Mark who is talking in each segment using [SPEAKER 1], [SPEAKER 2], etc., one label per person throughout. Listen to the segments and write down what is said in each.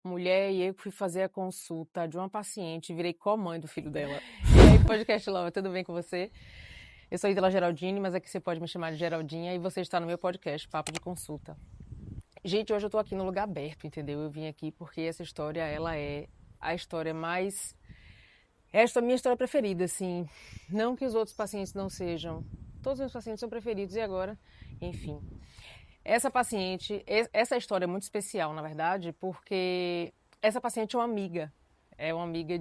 [SPEAKER 1] mulher, e eu fui fazer a consulta de uma paciente, virei co-mãe do filho dela. E aí, Podcast Lover, tudo bem com você? Eu sou Ítala Geraldine, mas aqui você pode me chamar de Geraldinha, e você está no meu podcast, Papo de Consulta. Gente, hoje eu tô aqui no lugar aberto, entendeu? Eu vim aqui porque essa história, ela é a história mais... Esta é a minha história preferida, assim. Não que os outros pacientes não sejam. Todos os meus pacientes são preferidos, e agora? Enfim. Essa paciente, essa história é muito especial, na verdade, porque essa paciente é uma amiga. É uma amiga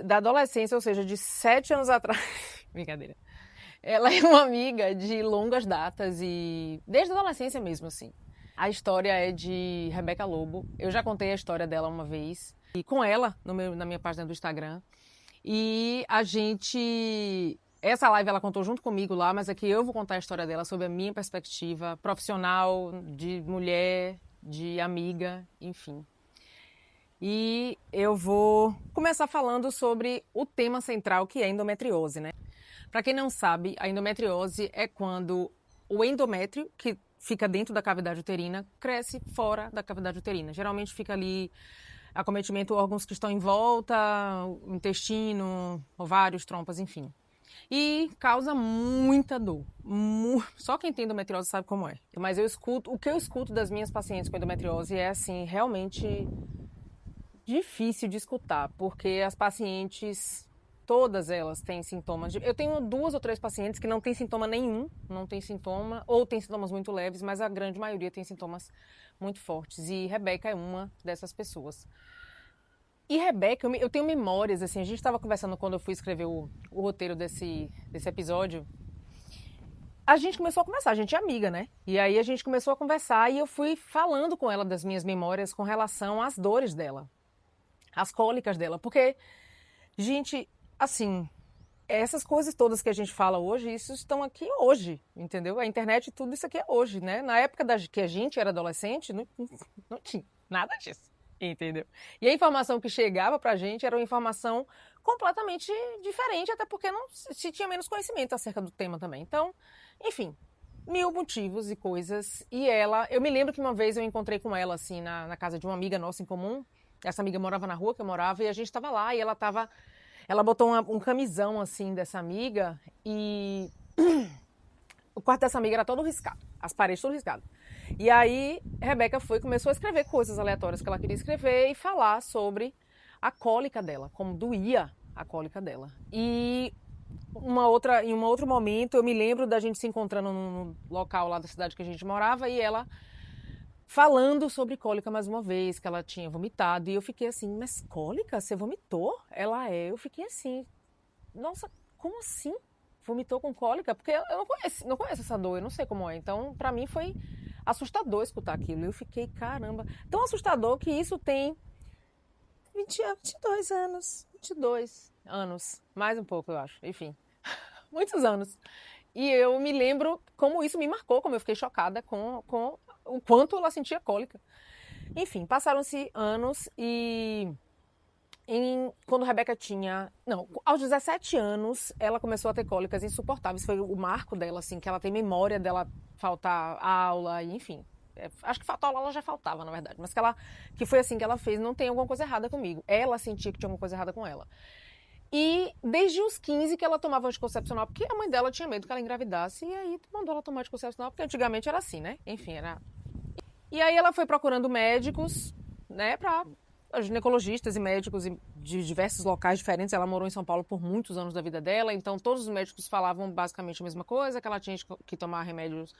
[SPEAKER 1] da adolescência, ou seja, de 7 anos atrás. Brincadeira. Ela é uma amiga de longas datas e desde a adolescência mesmo, assim. A história é de Rebeca Lobo. Eu já contei a história dela uma vez, e com ela na minha página do Instagram. E a gente... Essa live ela contou junto comigo lá, mas aqui eu vou contar a história dela sob a minha perspectiva profissional, de mulher, de amiga, enfim. E eu vou começar falando sobre o tema central, que é a endometriose, né? Para quem não sabe, a endometriose é quando o endométrio, que fica dentro da cavidade uterina, cresce fora da cavidade uterina. Geralmente fica ali acometimento órgãos que estão em volta, o intestino, ovários, trompas, enfim. E causa muita dor. Só quem tem endometriose sabe como é. Mas o que eu escuto das minhas pacientes com endometriose é, assim, realmente difícil de escutar, porque as pacientes, todas elas têm sintomas. Eu tenho 2 ou 3 pacientes que não têm sintoma nenhum, não tem sintoma, ou tem sintomas muito leves, mas a grande maioria tem sintomas muito fortes. E Rebeca é uma dessas pessoas. E Rebeca, eu tenho memórias, assim, a gente estava conversando quando eu fui escrever o roteiro desse episódio. A gente começou a conversar, a gente é amiga, né? E aí a gente começou a conversar e eu fui falando com ela das minhas memórias com relação às dores dela, às cólicas dela. Porque, gente, assim, essas coisas todas que a gente fala hoje, isso estão aqui hoje, entendeu? A internet, tudo isso aqui é hoje, né? Na época que a gente era adolescente, não tinha nada disso. Entendeu? E a informação que chegava pra gente era uma informação completamente diferente, até porque não se tinha menos conhecimento acerca do tema também. Então, enfim, 1000 motivos e coisas. E eu me lembro que uma vez eu encontrei com ela, assim, na casa de uma amiga nossa em comum. Essa amiga morava na rua que eu morava e a gente estava lá e ela botou um camisão, assim, dessa amiga e o quarto dessa amiga era todo riscado, as paredes todas riscadas. E aí, Rebeca começou a escrever coisas aleatórias que ela queria escrever e falar sobre a cólica dela, como doía a cólica dela. E em um outro momento, eu me lembro da gente se encontrando num local lá da cidade que a gente morava e ela falando sobre cólica mais uma vez, que ela tinha vomitado. E eu fiquei assim, mas cólica? Você vomitou? Ela é. Eu fiquei assim, nossa, como assim? Vomitou com cólica? Porque eu não conheço essa dor, eu não sei como é. Então, pra mim foi assustador escutar aquilo. Eu fiquei, caramba, tão assustador que isso tem 22 anos. 22 anos, mais um pouco, eu acho. Enfim, muitos anos. E eu me lembro como isso me marcou, como eu fiquei chocada com o quanto ela sentia cólica. Enfim, passaram-se anos e... quando Rebeca tinha... Não, aos 17 anos, ela começou a ter cólicas insuportáveis. Foi o marco dela, assim, que ela tem memória dela faltar aula, enfim. Acho que faltar aula ela já faltava, na verdade. Mas que foi assim que ela fez, não tem alguma coisa errada comigo. Ela sentia que tinha alguma coisa errada com ela. E desde os 15 que ela tomava anticoncepcional, porque a mãe dela tinha medo que ela engravidasse, e aí mandou ela tomar anticoncepcional, porque antigamente era assim, né? Enfim, era... E aí ela foi procurando médicos, né, ginecologistas e médicos de diversos locais diferentes. Ela morou em São Paulo por muitos anos da vida dela, então todos os médicos falavam basicamente a mesma coisa, que ela tinha que tomar remédios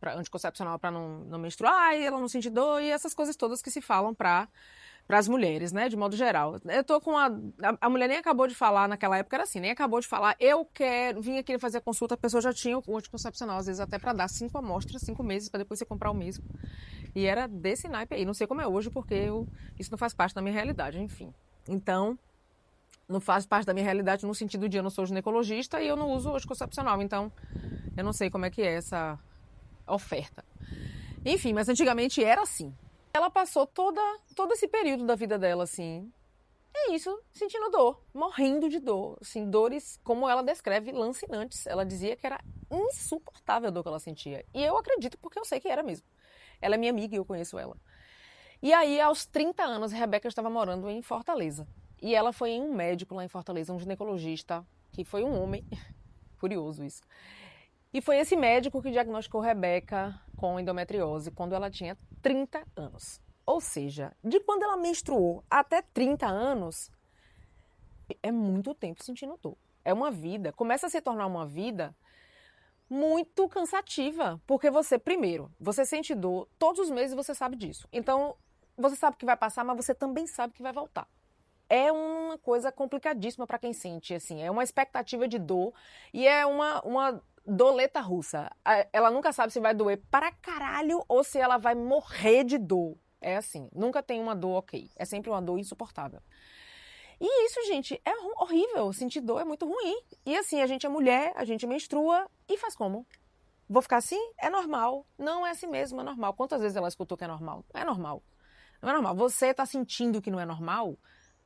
[SPEAKER 1] anticoncepcional para não menstruar, e ela não sentir dor, e essas coisas todas que se falam para as mulheres, né, de modo geral. Eu tô com a mulher nem acabou de falar, naquela época era assim, nem acabou de falar, vim aqui fazer a consulta, a pessoa já tinha o anticoncepcional, às vezes até para dar 5 amostras, 5 meses, para depois você comprar o mesmo. E era desse naipe aí, não sei como é hoje, porque isso não faz parte da minha realidade, enfim. Então, não faz parte da minha realidade no sentido de eu não sou ginecologista e eu não uso anticoncepcional, então eu não sei como é que é essa oferta. Enfim, mas antigamente era assim. Ela passou todo esse período da vida dela, assim, é isso, sentindo dor, morrendo de dor, assim, dores, como ela descreve, lancinantes. Ela dizia que era insuportável a dor que ela sentia. E eu acredito porque eu sei que era mesmo. Ela é minha amiga e eu conheço ela. E aí, aos 30 anos, Rebeca estava morando em Fortaleza. E ela foi em um médico lá em Fortaleza, um ginecologista, que foi um homem, curioso isso. E foi esse médico que diagnosticou Rebeca com endometriose quando ela tinha 30 anos. Ou seja, de quando ela menstruou até 30 anos, é muito tempo sentindo dor. É uma vida, começa a se tornar uma vida muito cansativa, porque você, primeiro, você sente dor todos os meses e você sabe disso. Então, você sabe que vai passar, mas você também sabe que vai voltar. É uma coisa complicadíssima para quem sente, assim, é uma expectativa de dor e é uma doleta russa. Ela nunca sabe se vai doer para caralho ou se ela vai morrer de dor. É assim, nunca tem uma dor ok, é sempre uma dor insuportável. E isso, gente, é horrível, sentir dor é muito ruim. E assim, a gente é mulher, a gente menstrua e faz como? Vou ficar assim? É normal. Não é assim mesmo, é normal. Quantas vezes ela escutou que é normal? Não é normal. Não é normal. Você tá sentindo que não é normal?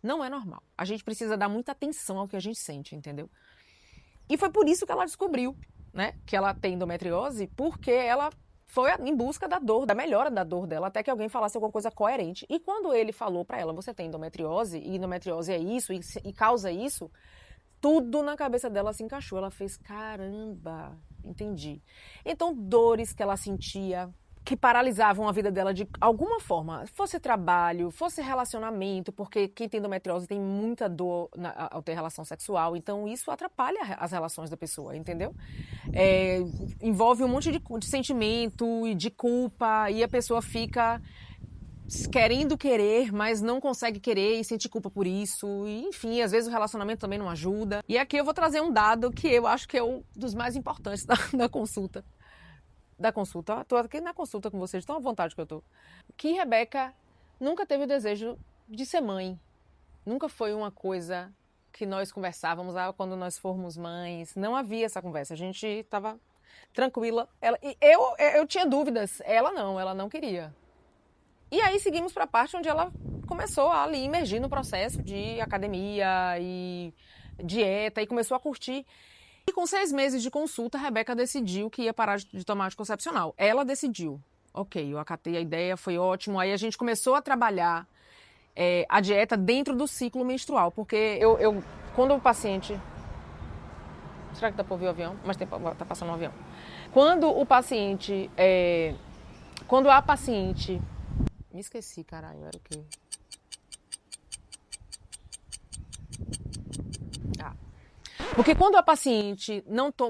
[SPEAKER 1] Não é normal. A gente precisa dar muita atenção ao que a gente sente, entendeu? E foi por isso que ela descobriu, né, que ela tem endometriose, porque ela foi em busca da dor, da melhora da dor dela, até que alguém falasse alguma coisa coerente. E quando ele falou pra ela, você tem endometriose, e endometriose é isso, e causa isso, tudo na cabeça dela se encaixou. Ela fez, caramba, entendi. Então, dores que ela sentia, que paralisavam a vida dela de alguma forma, fosse trabalho, fosse relacionamento, porque quem tem endometriose tem muita dor ao ter relação sexual, então isso atrapalha as relações da pessoa, entendeu? Envolve um monte de sentimento e de culpa, e a pessoa fica querendo querer, mas não consegue querer e sente culpa por isso. E, enfim, às vezes o relacionamento também não ajuda. E aqui eu vou trazer um dado que eu acho que é um dos mais importantes da consulta. Da consulta. Estou aqui na consulta com vocês, tão à vontade que eu tô. Que Rebeca nunca teve o desejo de ser mãe. Nunca foi uma coisa que nós conversávamos quando nós formos mães. Não havia essa conversa. A gente estava tranquila. Eu tinha dúvidas. Ela não queria. E aí seguimos para a parte onde ela começou a ali imergir no processo de academia e dieta e começou a curtir. E com 6 meses de consulta, a Rebeca decidiu que ia parar de tomar anticoncepcional. Ela decidiu. Ok, eu acatei a ideia, foi ótimo. Aí a gente começou a trabalhar a dieta dentro do ciclo menstrual. Porque quando o paciente... Será que dá para ouvir o avião? Mas tá passando um avião. Quando o paciente... Quando a paciente... Me esqueci, caralho, era o quê? Porque quando a paciente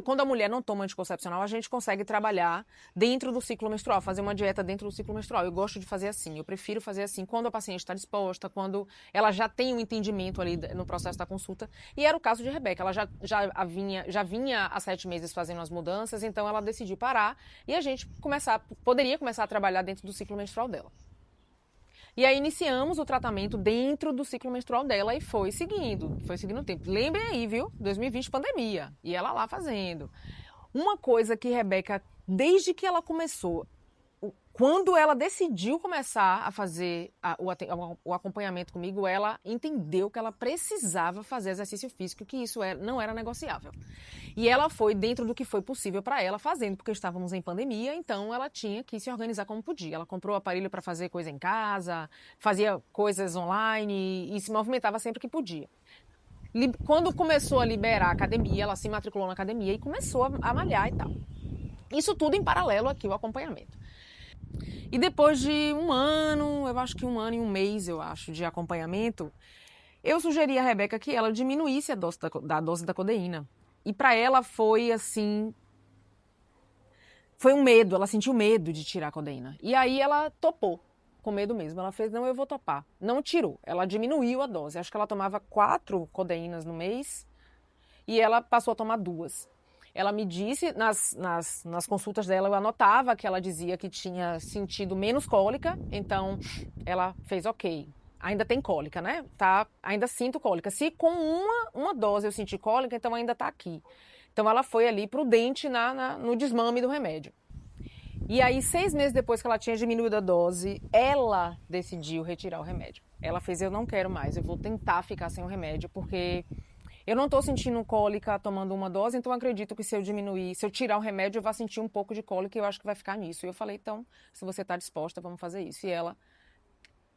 [SPEAKER 1] quando a mulher não toma anticoncepcional, a gente consegue trabalhar dentro do ciclo menstrual, fazer uma dieta dentro do ciclo menstrual. Eu gosto de fazer assim, eu prefiro fazer assim quando a paciente está disposta, quando ela já tem um entendimento ali no processo da consulta. E era o caso de Rebeca, ela já vinha há 7 meses fazendo as mudanças, então ela decidiu parar e a gente poderia começar a trabalhar dentro do ciclo menstrual dela. E aí iniciamos o tratamento dentro do ciclo menstrual dela e foi seguindo o tempo. Lembrem aí, viu? 2020, pandemia. E ela lá fazendo. Uma coisa que Rebeca, desde que ela começou, quando ela decidiu começar a fazer o acompanhamento comigo, ela entendeu que ela precisava fazer exercício físico, que isso não era negociável. E ela foi dentro do que foi possível para ela fazendo, porque estávamos em pandemia, então ela tinha que se organizar como podia. Ela comprou o aparelho para fazer coisa em casa, fazia coisas online e se movimentava sempre que podia. Quando começou a liberar a academia, ela se matriculou na academia e começou a malhar e tal. Isso tudo em paralelo aqui, o acompanhamento. E depois de um ano, eu acho que 1 ano e 1 mês, de acompanhamento, eu sugeri a Rebeca que ela diminuísse a dose da codeína. E para ela foi assim, foi um medo, ela sentiu medo de tirar a codeína. E aí ela topou, com medo mesmo. Ela fez, não, eu vou topar. Não tirou, ela diminuiu a dose. Acho que ela tomava 4 codeínas no mês e ela passou a tomar 2. Ela me disse, nas consultas dela, eu anotava que ela dizia que tinha sentido menos cólica, então ela fez ok. Ainda tem cólica, né? Ainda sinto cólica. Se com uma dose eu senti cólica, então ainda tá aqui. Então ela foi ali prudente no desmame do remédio. E aí, 6 meses depois que ela tinha diminuído a dose, ela decidiu retirar o remédio. Ela fez, eu não quero mais, eu vou tentar ficar sem o remédio, porque eu não estou sentindo cólica tomando uma dose, então eu acredito que se eu tirar o remédio, eu vou sentir um pouco de cólica e eu acho que vai ficar nisso. E eu falei, então, se você está disposta, vamos fazer isso. E ela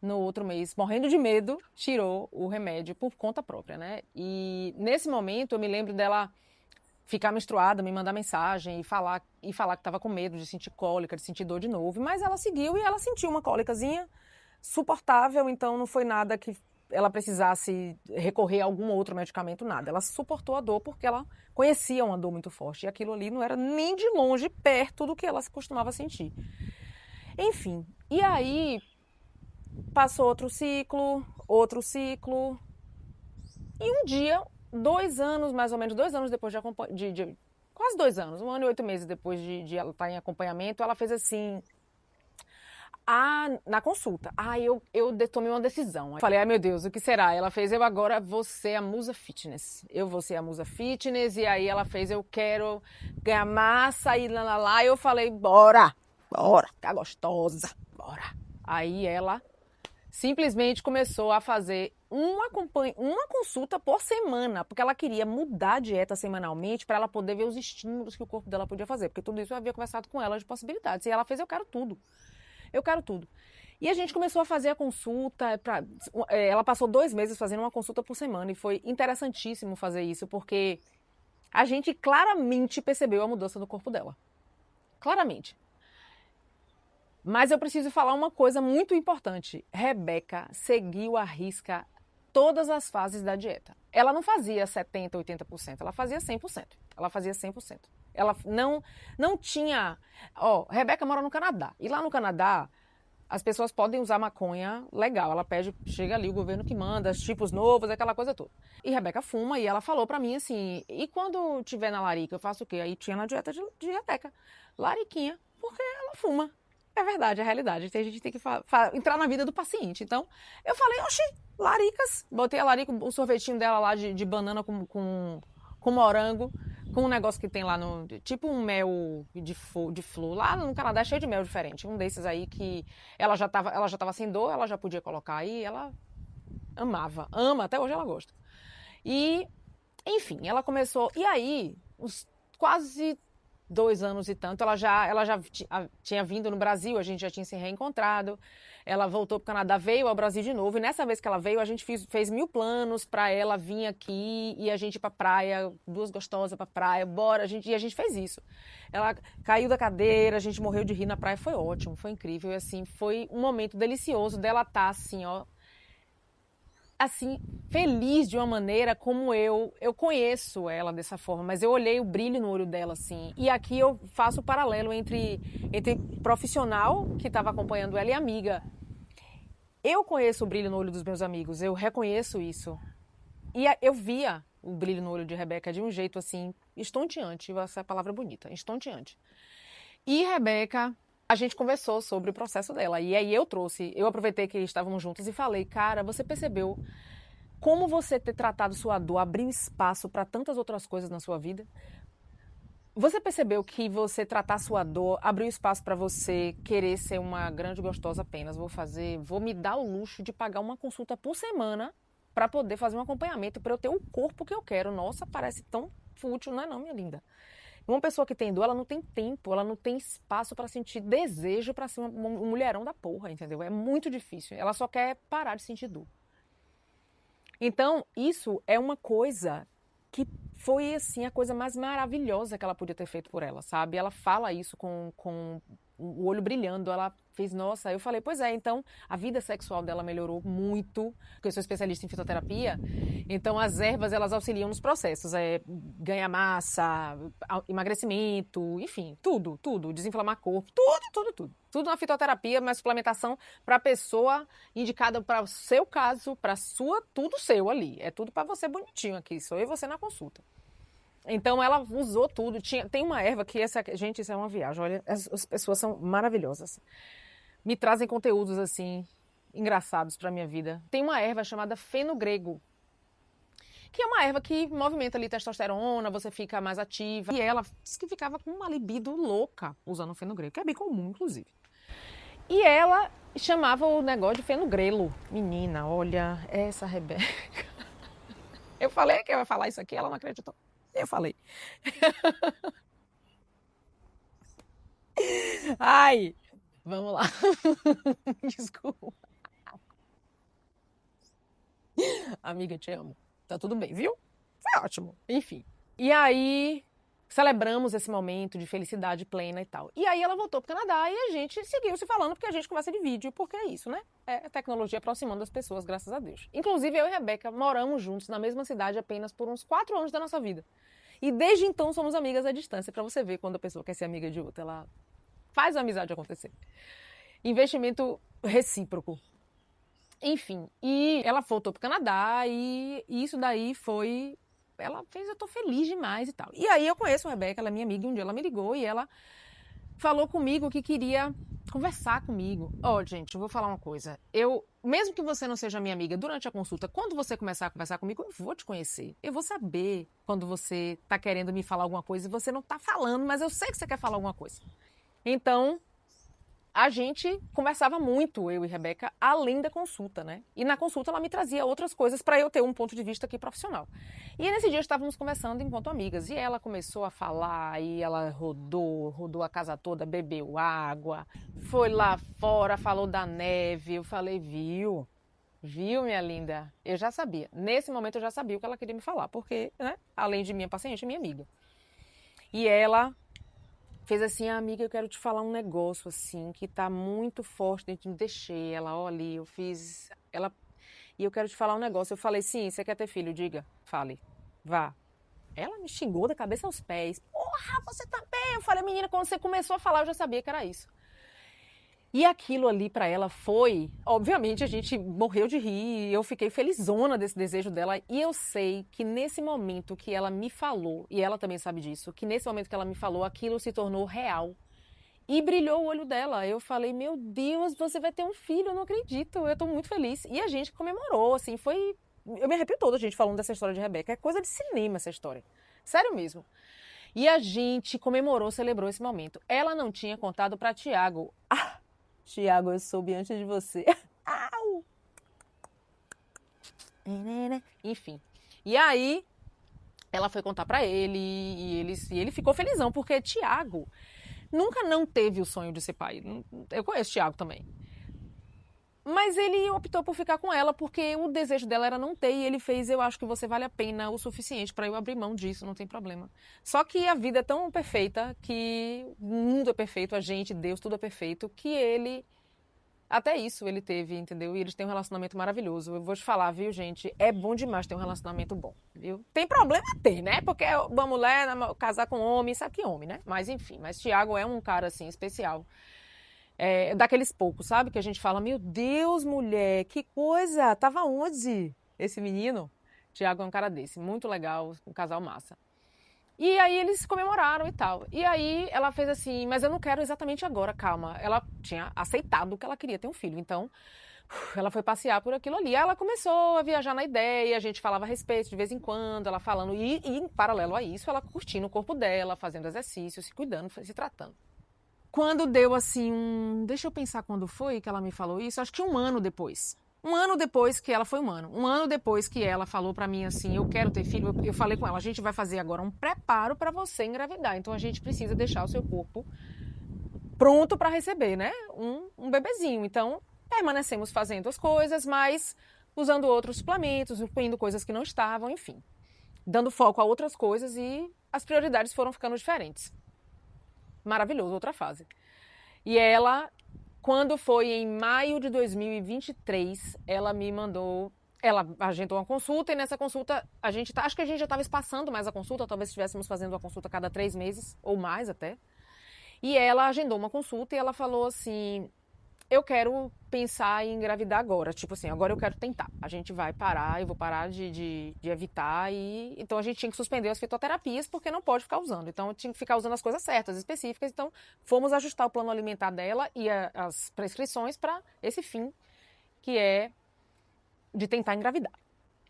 [SPEAKER 1] no outro mês, morrendo de medo, tirou o remédio por conta própria, né? E nesse momento eu me lembro dela ficar menstruada, me mandar mensagem e falar que estava com medo de sentir cólica, de sentir dor de novo, mas ela seguiu e ela sentiu uma cólicazinha suportável, então não foi nada que ela precisasse recorrer a algum outro medicamento, nada. Ela suportou a dor porque ela conhecia uma dor muito forte e aquilo ali não era nem de longe perto do que ela costumava sentir. Enfim, e aí passou outro ciclo, e um dia, 2 anos, mais ou menos 2 anos depois quase 2 anos, 1 ano e 8 meses depois de ela estar em acompanhamento, ela fez assim, na consulta. Eu tomei uma decisão. Falei, ai meu Deus, o que será? Ela fez, eu agora vou ser a musa fitness. Eu vou ser a musa fitness. E aí ela fez, eu quero ganhar massa e lá. Eu falei, bora, ficar gostosa, bora. Aí ela simplesmente começou a fazer uma consulta por semana, porque ela queria mudar a dieta semanalmente para ela poder ver os estímulos que o corpo dela podia fazer, porque tudo isso eu havia conversado com ela de possibilidades. E ela fez, eu quero tudo. Eu quero tudo. E a gente começou a fazer a consulta. Ela passou 2 meses fazendo uma consulta por semana e foi interessantíssimo fazer isso, porque a gente claramente percebeu a mudança no corpo dela. Claramente. Mas eu preciso falar uma coisa muito importante. Rebeca seguiu à risca todas as fases da dieta. Ela não fazia 70%, 80%, ela fazia 100%. Ela fazia 100%. Ela não tinha... Rebeca mora no Canadá. E lá no Canadá, as pessoas podem usar maconha legal. Ela pede, chega ali o governo que manda, os tipos novos, aquela coisa toda. E Rebeca fuma e ela falou pra mim assim, e quando tiver na larica, eu faço o quê? Aí tinha na dieta de Rebeca, lariquinha, porque ela fuma. É verdade, é a realidade. A gente tem que entrar na vida do paciente. Então, eu falei, oxi, laricas. Botei a larica, o sorvetinho dela lá de banana com morango, com um negócio que tem lá no... Tipo um mel de flor. Lá no Canadá é cheio de mel diferente. Um desses aí que ela já tava sem dor, ela já podia colocar aí. Ela ama, até hoje ela gosta. E, enfim, ela começou... E aí, uns quase 2 anos e tanto, ela já tinha vindo no Brasil, a gente já tinha se reencontrado, ela voltou para o Canadá, veio ao Brasil de novo, e nessa vez que ela veio, a gente fez 1000 planos para ela vir aqui, e a gente ir pra praia, 2 gostosas pra praia, bora, e a gente fez isso. Ela caiu da cadeira, a gente morreu de rir na praia, foi ótimo, foi incrível, e assim, foi um momento delicioso dela estar assim, assim, feliz de uma maneira como eu conheço ela dessa forma, mas eu olhei o brilho no olho dela, assim. E aqui eu faço o paralelo entre profissional que estava acompanhando ela e amiga. Eu conheço o brilho no olho dos meus amigos, eu reconheço isso. E eu via o brilho no olho de Rebeca de um jeito, assim, estonteante, essa palavra bonita, estonteante. E Rebeca, a gente conversou sobre o processo dela. E aí eu aproveitei que estávamos juntos e falei, cara, você percebeu como você ter tratado sua dor abriu espaço para tantas outras coisas na sua vida? Você percebeu que você tratar sua dor abriu espaço para você querer ser uma grande gostosa apenas? Vou me dar o luxo de pagar uma consulta por semana para poder fazer um acompanhamento, para eu ter o corpo que eu quero. Nossa, parece tão fútil, não é não, minha linda? Uma pessoa que tem dor, ela não tem tempo, ela não tem espaço para sentir desejo para ser um mulherão da porra, entendeu? É muito difícil. Ela só quer parar de sentir dor. Então, isso é uma coisa que foi, assim, a coisa mais maravilhosa que ela podia ter feito por ela, sabe? Ela fala isso com o olho brilhando, ela fez, nossa, eu falei, pois é, então a vida sexual dela melhorou muito, porque eu sou especialista em fitoterapia, então as ervas, elas auxiliam nos processos, ganhar massa, emagrecimento, enfim, tudo, desinflamar corpo, tudo na fitoterapia, mas suplementação para a pessoa indicada para o seu caso, para sua, tudo seu ali, é tudo para você bonitinho aqui, sou eu e você na consulta. Então ela usou tudo. Tem uma erva que gente, isso é uma viagem. Olha, as pessoas são maravilhosas. Me trazem conteúdos assim engraçados para minha vida. Tem uma erva chamada fenogrego, que é uma erva que movimenta ali testosterona, você fica mais ativa. E ela disse que ficava com uma libido louca usando o fenogrego, que é bem comum, inclusive. E ela chamava o negócio de fenogrelo. Menina, olha, essa Rebeca. Eu falei que eu ia falar isso aqui, ela não acreditou. Eu falei. Ai, vamos lá. Desculpa. amiga, te amo. Tá tudo bem, viu? Foi ótimo. Enfim. E aí, celebramos esse momento de felicidade plena e tal. E aí ela voltou pro Canadá e a gente seguiu se falando, porque a gente conversa de vídeo, porque é isso, né? É a tecnologia aproximando as pessoas, graças a Deus. Inclusive, eu e Rebeca moramos juntos na mesma cidade apenas por uns 4 anos da nossa vida. E desde então somos amigas à distância, pra você ver quando a pessoa quer ser amiga de outra, ela faz a amizade acontecer. Investimento recíproco. Enfim, e ela voltou pro Canadá e isso daí foi... Ela fez, eu tô feliz demais e tal. E aí eu conheço a Rebeca, ela é minha amiga, e um dia ela me ligou e ela falou comigo que queria conversar comigo. Ó, gente, eu vou falar uma coisa. Mesmo que você não seja minha amiga durante a consulta, quando você começar a conversar comigo, eu vou te conhecer. Eu vou saber quando você tá querendo me falar alguma coisa e você não tá falando, mas eu sei que você quer falar alguma coisa. Então, a gente conversava muito, eu e Rebeca, além da consulta, né? E na consulta ela me trazia outras coisas para eu ter um ponto de vista aqui profissional. E nesse dia estávamos conversando enquanto amigas. E ela começou a falar, e ela rodou a casa toda, bebeu água, foi lá fora, falou da neve. Eu falei, viu, minha linda? Eu já sabia. Nesse momento eu já sabia o que ela queria me falar, porque, né, além de minha paciente, é minha amiga. E ela fez assim, amiga, eu quero te falar um negócio, assim, que tá muito forte dentro de mim. Deixei ela, olha, eu fiz... E eu quero te falar um negócio. Eu falei, sim, você quer ter filho? Diga, fale, vá. Ela me xingou da cabeça aos pés. Porra, você tá bem? Eu falei, menina, quando você começou a falar, eu já sabia que era isso. E aquilo ali pra ela foi... Obviamente, a gente morreu de rir, eu fiquei felizona desse desejo dela. E eu sei que nesse momento que ela me falou, e ela também sabe disso, que nesse momento que ela me falou, aquilo se tornou real. E brilhou o olho dela. Eu falei, meu Deus, você vai ter um filho, eu não acredito, eu tô muito feliz. E a gente comemorou, assim, foi... Eu me arrepio toda, gente, falando dessa história de Rebeca. É coisa de cinema essa história. Sério mesmo. E a gente comemorou, celebrou esse momento. Ela não tinha contado pra Tiago. Tiago, eu soube antes de você. Au! Enfim. E aí, ela foi contar pra ele e ele ficou felizão, porque Tiago nunca não teve o sonho de ser pai. Eu conheço Tiago também. Mas ele optou por ficar com ela, porque o desejo dela era não ter, e ele fez, eu acho que você vale a pena o suficiente pra eu abrir mão disso, não tem problema. Só que a vida é tão perfeita, que o mundo é perfeito, a gente, Deus, tudo é perfeito, que ele... Até isso ele teve, entendeu? E eles têm um relacionamento maravilhoso. Eu vou te falar, viu, gente? É bom demais ter um relacionamento bom, viu? Tem problema ter, né? Porque uma mulher casar com um homem, sabe que homem, né? Mas enfim, mas Tiago é um cara, assim, especial. É daqueles poucos, sabe? Que a gente fala, meu Deus, mulher, que coisa! Tava onde esse menino? Tiago é um cara desse, muito legal, um casal massa. E aí eles comemoraram e tal. E aí ela fez assim, mas eu não quero exatamente agora, calma. Ela tinha aceitado que ela queria ter um filho, então ela foi passear por aquilo ali. Aí ela começou a viajar na ideia, a gente falava a respeito de vez em quando, ela falando, e em paralelo a isso, ela curtindo o corpo dela, fazendo exercício, se cuidando, se tratando. Quando deu assim, deixa eu pensar quando foi que ela me falou isso, acho que 1 ano depois. 1 ano depois que ela foi humana. 1 ano depois que ela falou pra mim assim, eu quero ter filho, eu falei com ela, a gente vai fazer agora um preparo pra você engravidar. Então a gente precisa deixar o seu corpo pronto pra receber, né? Um bebezinho. Então permanecemos fazendo as coisas, mas usando outros suplementos, incluindo coisas que não estavam, enfim. Dando foco a outras coisas e as prioridades foram ficando diferentes. Maravilhoso, outra fase. E ela... Quando foi em maio de 2023, ela me mandou... Ela agendou uma consulta e nessa consulta acho que a gente já estava espaçando mais a consulta, talvez estivéssemos fazendo a consulta a cada 3 meses, ou mais até. E ela agendou uma consulta e ela falou assim, eu quero pensar em engravidar agora, tipo assim, agora eu quero tentar. A gente vai parar, eu vou parar de evitar e... Então a gente tinha que suspender as fitoterapias porque não pode ficar usando. Então eu tinha que ficar usando as coisas certas, específicas. Então fomos ajustar o plano alimentar dela e as prescrições para esse fim, que é de tentar engravidar.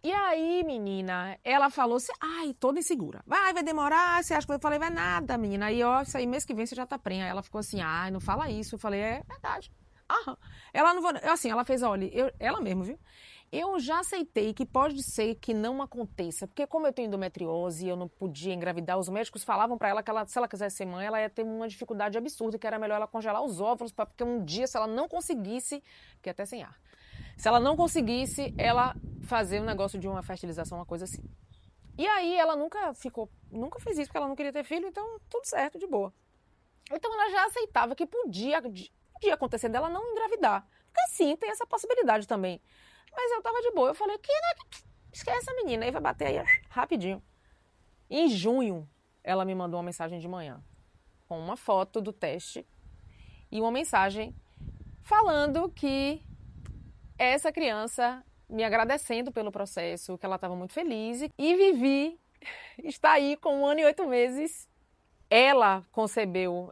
[SPEAKER 1] E aí, menina, ela falou assim, ai, toda insegura. Vai demorar, você acha que eu falei, vai nada, menina. Aí, ó, isso aí mês que vem você já tá prenha. Aí ela ficou assim, ai, não fala isso. Eu falei, é verdade. Aham. Ela não assim, ela fez, olha, ela mesmo, viu? Eu já aceitei que pode ser que não aconteça, porque como eu tenho endometriose e eu não podia engravidar, os médicos falavam pra ela que se ela quisesse ser mãe, ela ia ter uma dificuldade absurda, que era melhor ela congelar os óvulos, porque um dia, se ela não conseguisse, que até sem ar, Se ela não conseguisse, ela fazia um negócio de uma fertilização, uma coisa assim. E aí ela nunca fez isso porque ela não queria ter filho, então tudo certo, de boa. Então ela já aceitava que podia acontecer dela não engravidar. Porque sim, tem essa possibilidade também. Mas eu tava de boa, eu falei, esquece essa menina, aí vai bater aí rapidinho. Em junho, ela me mandou uma mensagem de manhã, com uma foto do teste e uma mensagem falando que essa criança me agradecendo pelo processo, que ela estava muito feliz. E Vivi está aí com 1 ano e 8 meses.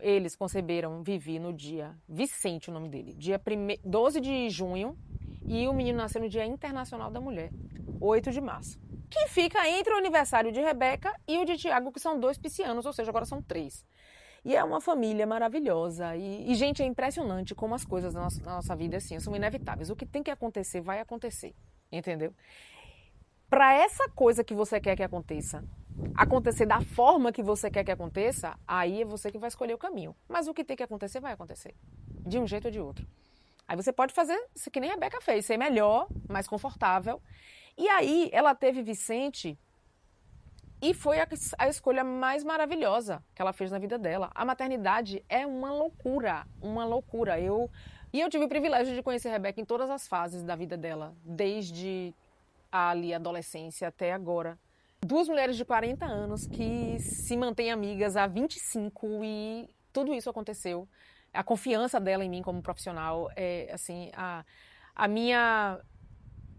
[SPEAKER 1] Eles conceberam Vivi no dia, Vicente o nome dele, dia 12 de junho, e o menino nasceu no Dia Internacional da Mulher, 8 de março. Que fica entre o aniversário de Rebeca e o de Tiago, que são 2 piscianos, ou seja, agora são 3. E é uma família maravilhosa. E gente, é impressionante como as coisas na nossa vida assim, são inevitáveis. O que tem que acontecer, vai acontecer. Entendeu? Para essa coisa que você quer que acontecer da forma que você quer que aconteça, aí é você que vai escolher o caminho. Mas o que tem que acontecer, vai acontecer. De um jeito ou de outro. Aí você pode fazer isso que nem a Rebeca fez, ser melhor, mais confortável. E aí ela teve Vicente e foi a escolha mais maravilhosa que ela fez na vida dela. A maternidade é uma loucura, uma loucura. Eu tive o privilégio de conhecer a Rebeca em todas as fases da vida dela, desde ali adolescência até agora. 2 mulheres de 40 anos que se mantêm amigas há 25 e tudo isso aconteceu. A confiança dela em mim como profissional, assim,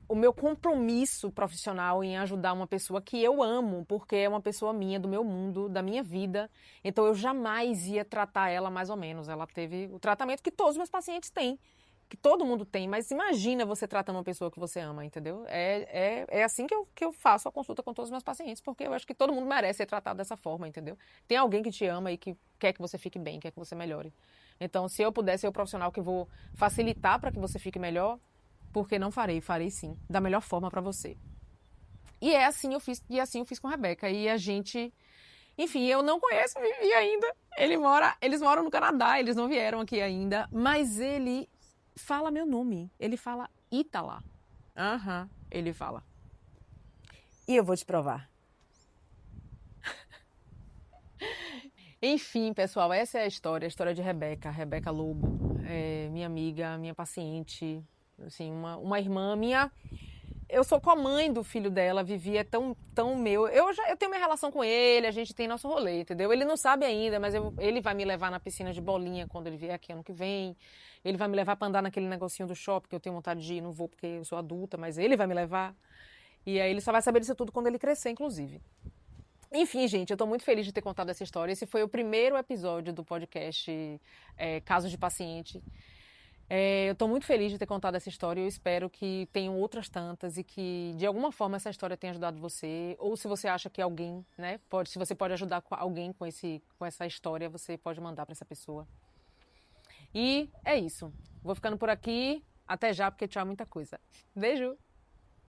[SPEAKER 1] o meu compromisso profissional em ajudar uma pessoa que eu amo, porque é uma pessoa minha, do meu mundo, da minha vida. Então eu jamais ia tratar ela mais ou menos. Ela teve o tratamento que todos os meus pacientes têm, que todo mundo tem, mas imagina você tratando uma pessoa que você ama, entendeu? É assim que eu faço a consulta com todos os meus pacientes, porque eu acho que todo mundo merece ser tratado dessa forma, entendeu? Tem alguém que te ama e que quer que você fique bem, quer que você melhore. Então, se eu puder ser o profissional que vou facilitar para que você fique melhor, porque não farei, farei sim, da melhor forma para você. E assim eu fiz com a Rebeca. E a gente, enfim, eu não conheço o Vivi ainda. Eles moram no Canadá, eles não vieram aqui ainda, mas ele fala meu nome. Ele fala Ítala. Aham, ele fala. E eu vou te provar. Enfim, pessoal, essa é a história de Rebeca, Rebeca Lobo, minha amiga, minha paciente, assim, uma irmã minha. Eu sou com a mãe do filho dela, Vivi é tão meu. Eu tenho minha relação com ele, a gente tem nosso rolê, entendeu? Ele não sabe ainda, mas ele vai me levar na piscina de bolinha quando ele vier aqui ano que vem. Ele vai me levar pra andar naquele negocinho do shopping que eu tenho vontade de ir, não vou porque eu sou adulta, mas ele vai me levar. E aí ele só vai saber disso tudo quando ele crescer, inclusive. Enfim, gente, eu estou muito feliz de ter contado essa história. Esse foi o primeiro episódio do podcast Casos de Paciente. Eu estou muito feliz de ter contado essa história. Eu espero que tenham outras tantas e que, de alguma forma, essa história tenha ajudado você. Ou se você acha que alguém, né, se você pode ajudar alguém com essa história, você pode mandar para essa pessoa. E é isso. Vou ficando por aqui. Até já, porque tchau, muita coisa. Beijo!